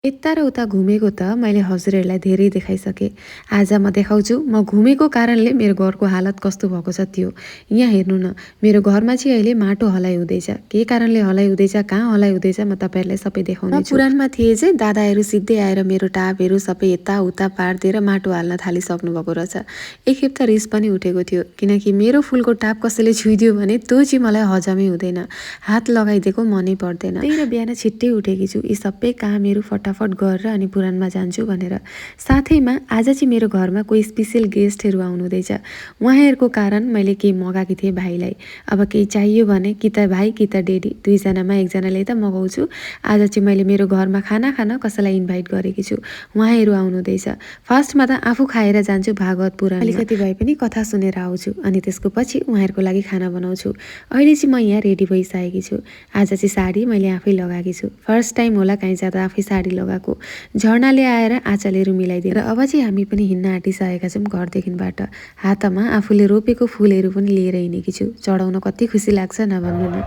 यता र उता घुमेको त मैले हजुरहरूलाई धेरै देखाइसकेँ। आज म देखाउँछु म घुमेको कारणले मेरो घरको हालत कस्तो भएको छ त्यो। यहाँ हेर्नु न, मेरो घरमा चाहिँ अहिले माटो हलाइ हुँदैछ। के कारणले हलाइ हुँदैछ, कहाँ हलाइ हुँदैछ म तपाईँहरूलाई सबै देखाउने छु। पुराणमा थिए चाहिँ दादाहरू सिधै आएर मेरो टापहरू सबै यताउता पारिदिएर माटो हाल्न थालिसक्नु भएको रहेछ। एकखेप त रिस पनि उठेको थियो, किनकि मेरो फुलको टाप कसैले छुइदियो भने त्यो चाहिँ मलाई हजमै हुँदैन। हात लगाइदिएको मनै पर्दैन। त्यही र बिहान छिट्टै उठेकी छु, यी सबै कामहरू फटाफट गरेर अनि पुराणमा जान्छु भनेर। साथैमा आज चाहिँ मेरो घरमा कोही स्पेसियल गेस्टहरू आउनुहुँदैछ। उहाँहरूको कारण मैले केही मगाएको थिएँ भाइलाई। अब केही चाहियो भने कि त भाइ कि त डेडी, दुईजनामा एकजनाले त मगाउँछु। आज चाहिँ मैले मेरो घरमा खाना खान कसैलाई इन्भाइट गरेकी छु, उहाँहरू आउनुहुँदैछ। फर्स्टमा त आफू खाएर जान्छु भागवत पुराण, अलिकति भए पनि कथा सुनेर आउँछु, अनि त्यसको पछि उहाँहरूको लागि खाना बनाउँछु। अहिले चाहिँ म यहाँ रेडी भइसकेकी छु। आज चाहिँ साडी मैले आफै लगाएकी छु। फर्स्ट टाइम होला काहीँ जाँदा आफै साडी लगाएको। झर्नाले आएर आँचलहरू मिलाइदिएर अब चाहिँ हामी पनि हिँड्न आँटिसकेका छौँ घरदेखिबाट। हातमा आफूले रोपेको फुलहरू पनि लिएर हिँडेकी छु। चढाउन कति खुसी लाग्छ नभन्नु न।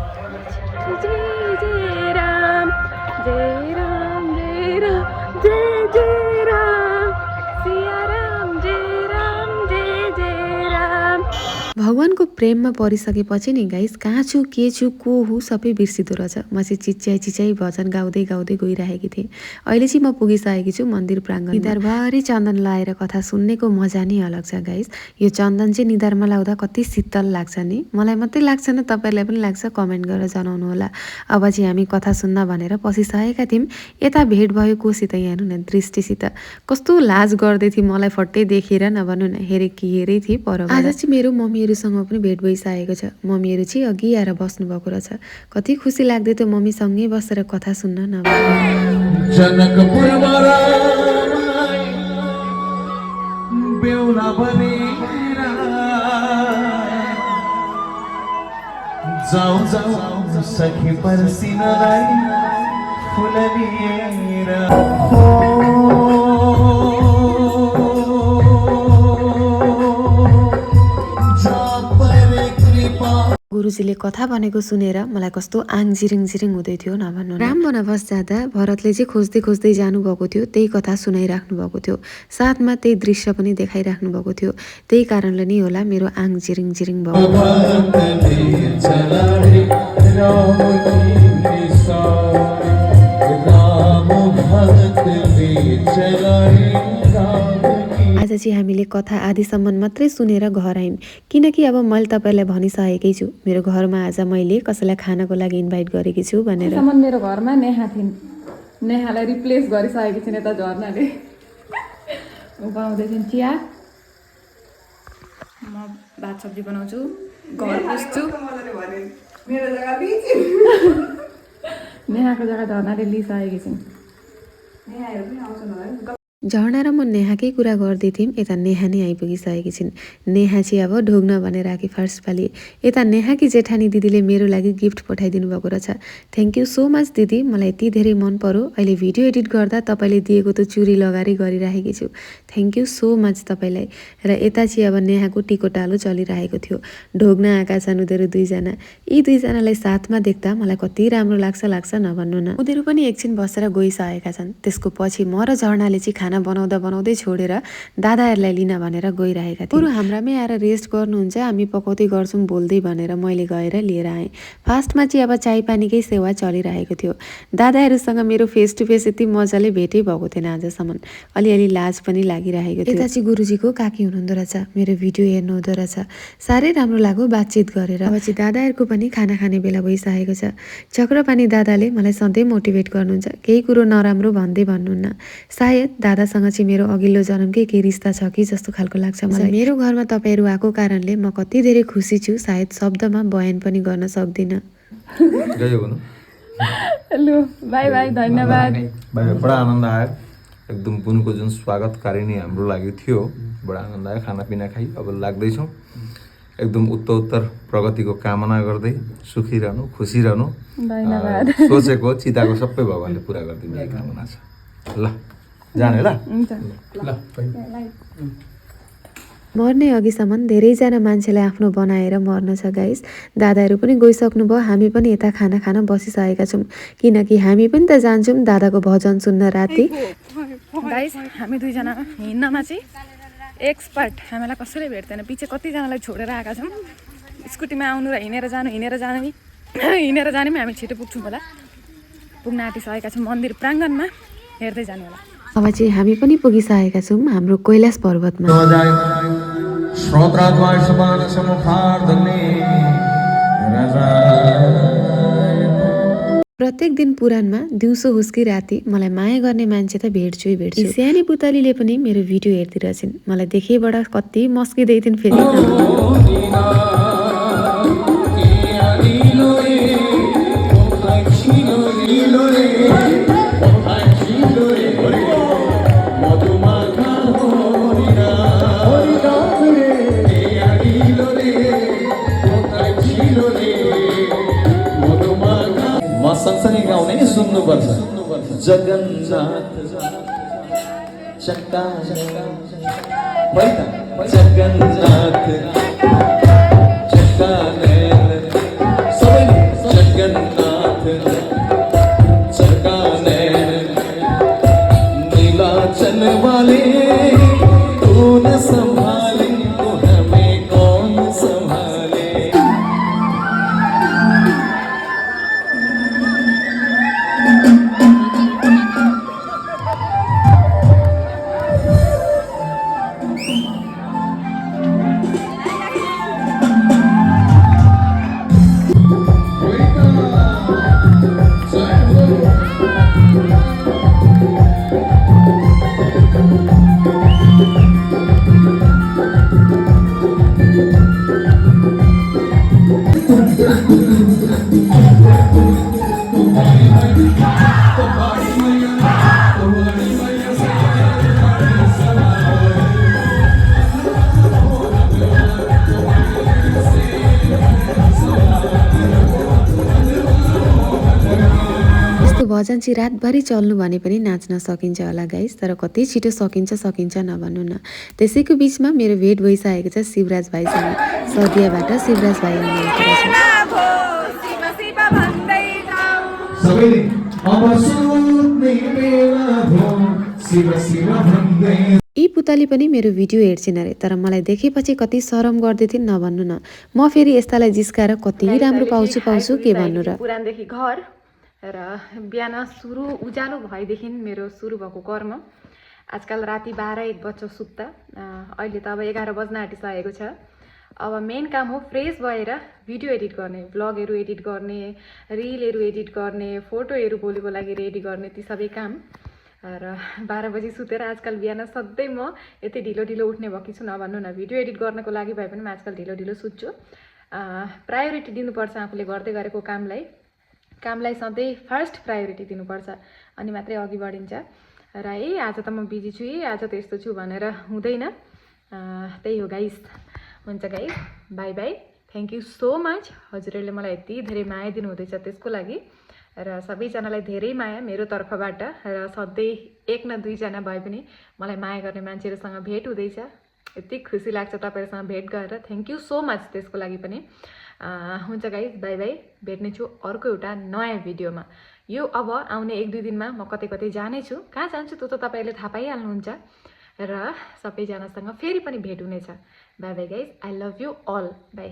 भगवानको प्रेममा परिसकेपछि नि गाइस, कहाँ छु के छु को हुँ सबै बिर्सिँदो रहेछ। म चाहिँ चिच्याई भजन गाउँदै गाउँदै गइरहेकी थिएँ। अहिले चाहिँ म पुगिसकेकी छु मन्दिर प्राङ्गण। निधारभरि चन्दन लाएर कथा सुन्नेको मजा नै अलग छ गाइस। यो चन्दन चाहिँ निधारमा लाउँदा कति शीतल लाग्छ नि। मलाई मात्रै लाग्छ न, तपाईँहरूलाई पनि लाग्छ? कमेन्ट गरेर जनाउनु होला। अब चाहिँ हामी कथा सुन्न भनेर पसिसकेका थियौँ। यता भेट भयो कोसित, यहाँ हेर्नु न, दृष्टिसित। कस्तो लाज गर्दै थिएँ मलाई फट्टै देखेर नभन्नु न, हेरेकी हेरै थिएँ पर। आज चाहिँ मेरो मम्मीहरूसँग पनि भेट भइसकेको छ। मम्मीहरू चाहिँ अघि आएर बस्नु भएको रहेछ। कति खुसी लाग्दै थियो मम्मीसँगै बसेर कथा सुन्न नभन्नु। जनकपुरमा बेहुला बनेर जाऊ जाऊ सखी पर्सिनलाई फुल लिएर। गुरुजीले कथा भनेको सुनेर मलाई कस्तो आङ झिरिङ झिरिङ हुँदै थियो नभन्नु। राम वनवास जाँदा भरतले चाहिँ खोज्दै खोज्दै जानुभएको थियो, त्यही कथा सुनाइराख्नु भएको थियो। साथमा त्यही दृश्य पनि देखाइराख्नु भएको थियो। त्यही कारणले नै होला मेरो आङ झिरिङ झिरिङ भयो। आज चाहिँ हामीले कथा आदिसम्म मात्रै सुनेर घर आयौँ, किनकि अब मैले तपाईँलाई भनिसकेकै छु मेरो घरमा आज मैले कसैलाई खानको लागि इन्भाइट गरेकी छु भनेर। मेरो घरमा नेहा थिइन्, नेहालाई रिप्लेस गरिसकेकी छिन् यता झर्नाले। उपाउँदैछन् चिया, म भात सब्जी बनाउँछु, घर पुस्छु। नेहाको जग्गा झर्नाले लिइसकेकी छिन्। झर्ना र म नेहाकै कुरा गर्दै थियौँ, यता नेहा नै आइपुगिसकेकी छिन्। नेहा चाहिँ अब ढोग्न भनेर आएकी फर्स्ट पालि। यता नेहाकी जेठानी दिदीले मेरो लागि गिफ्ट पठाइदिनु भएको रहेछ। थ्याङ्क यू सो मच दिदी, मलाई यति धेरै मन पर्यो। अहिले भिडियो एडिट गर्दा तपाईँले दिएको त चुरी लगाएरै गरिराखेकी छु। थ्याङ्क यू सो मच तपाईँलाई। र यता चाहिँ अब नेहाको टिकोटालो चलिरहेको थियो। ढोग्न आएका छन् उनीहरू दुईजना। यी दुईजनालाई साथमा देख्दा मलाई कति राम्रो लाग्छ नभन्नु न। उनीहरू पनि एकछिन बसेर गइसकेका छन्। त्यसको पछि म र झर्नाले चाहिँ खाना बनाउँदा बनाउँदै छोडेर दादाहरूलाई लिन भनेर गइरहेका थियौँ। बरु हाम्रामै आएर रेस्ट गर्नुहुन्छ, हामी पकाउँदै गर्छौँ बोल्दै भनेर मैले गएर लिएर आएँ। फास्टमा चाहिँ अब चाय पानीकै सेवा चलिरहेको थियो। दादाहरूसँग मेरो फेस टु फेस यति मजाले भेटै भएको थिएन आजसम्म। अलिअलि लाज पनि लागिरहेको थियो। यता चाहिँ गुरुजीको काकी हुनुहुँदो रहेछ, मेरो भिडियो हेर्नुहुँदो रहेछ। साह्रै राम्रो लाग्यो बातचित गरेर। अब चाहिँ दादाहरूको पनि खाना खाने बेला भइसकेको छ। चक्रपानी दादाले मलाई सधैँ मोटिभेट गर्नुहुन्छ, केही कुरो नराम्रो भन्दै भन्नुहुन्न। सायद दादासँग चाहिँ मेरो अघिल्लो जन्मकै केही रिस्ता छ कि जस्तो खालको लाग्छ मलाई। मेरो घरमा तपाईँहरू आएको कारणले म कति धेरै खुसी छु, सायद शब्दमा बयान पनि गर्न सक्दिनँ। लु बाई बाई, धन्यवाद। बडा आनन्द आयो, एकदम बुनको जुन स्वागतकारी नै हाम्रो लागि थियो, बडा आनन्द आयो। खानापिना खाइ अब लाग्दैछौँ एकदम उत्तर प्रगतिको कामना गर्दै सुखी रहनु, खुसी रहनु। सोचेको चिताको सबै भगवान्ले पुरा गरिदिने यही कामना छ। ल जाने ल। मर्ने अघिसम्म धेरैजना मान्छेलाई आफ्नो बनाएर मर्न छ गाइस। दादाहरू पनि गइसक्नुभयो, हामी पनि यता खाना खान बसिसकेका छौँ, किनकि हामी पनि त जान्छौँ दादाको भजन सुन्न राति। गाइस हामी दुईजना हिँड्नमा चाहिँ एक्सपर्ट, हामीलाई कसैले भेट्दैन। पछि कतिजनालाई छोडेर आएका छौँ। स्कुटीमा आउनु र हिँडेर जानु हिँडेर जाने पनि हामी छिटो पुग्छौँ होला। पुग्न आँटिसकेका छौँ मन्दिर प्राङ्गणमा, हेर्दै जानु होला। अब चाहिँ हामी पनि पुगिसकेका छौँ हाम्रो कैलाश पर्वतमा। प्रत्येक दिन पुराणमा दिउँसो हुस्की राति मलाई माया गर्ने मान्छे त भेट्छु। सानी पुतलीले पनि मेरो भिडियो हेर्दिरहेछन्, मलाई देखेबाट कति मस्किँदै थिइन् फेरि। सँगसँगै गाउने सुन्नुपर्छ। जगन्नाथ चक्का जगन्नाथ चक्का सबैले जगन्नाथ चक्का नीलाचल वाले तू न संभाले तो हमें कौन संभाले। भजन चाहिँ रातभरि चल्नु भने पनि नाच्न सकिन्छ होला गाइस, तर कति छिटो सकिन्छ नभन्नु न। त्यसैको बिचमा मेरो भेट भइसकेको छ शिवराज भाइसँग। सदियाबाट शिवराज भाइ आउनुभएको रहेछ। यी पुतली पनि मेरो भिडियो हेर्छिन् अरे, तर मलाई देखेपछि कति शरम गर्दै थिइन् नभन्नु न। म फेरि यस्तालाई जिस्काएर कति राम्रो पाउँछु के भन्नु र। पुराणदेखि घर र बिहान उज्यालो भएदेखि मेरो सुरु भएको कर्म। आजकल राति 12-1 बज्छ सुत्दा, अहिले त अब 11 बज्न आँटिसकेको छ। अब मेन काम हो फ्रेस भएर भिडियो एडिट गर्ने, ब्लगहरू एडिट गर्ने, रिलहरू एडिट गर्ने, फोटोहरू भोलिको लागि रेडी गर्ने, ती सबै काम। र 12 बजी सुतेर आजकल बिहान सधैँ म यति ढिलो उठ्ने भएकी छु नभन्नु न। भिडियो एडिट गर्नको लागि भए पनि म आजकल ढिलो सुत्छु। प्रायोरिटी दिनुपर्छ आफूले गर्दै गरेको कामलाई सधैँ फर्स्ट प्रायोरिटी दिनुपर्छ, अनि मात्रै अघि बढिन्छ। र आज त म बिजी छु, आज त यस्तो छु भनेर हुँदैन। त्यही हो गाइस। हुन्छ guys, by by. Thank you so much. हजुरहरूले मलाई यति धेरै माया दिनुहुँदैछ त्यसको लागि, र सबैजनालाई धेरै माया मेरो तर्फबाट। र सधैँ 1 न 2 जना भए पनि मलाई माया गर्ने मान्छेहरूसँग भेट हुँदैछ, यति खुसी लाग्छ तपाईँहरूसँग भेट गरेर। थ्याङ्क यू सो मच त्यसको लागि पनि। हुन्छ गाइस, बाई बाई। भेट्ने छु अर्को एउटा नयाँ भिडियोमा। यो अब आउने 1-2 दिनमा म कतै जानेछु, कहाँ जान्छु त्यो त तपाईँहरूले थाहा पाइहाल्नुहुन्छ। र सबैजनासँग फेरि पनि भेट हुनेछ। Bye bye guys, I love you all, by.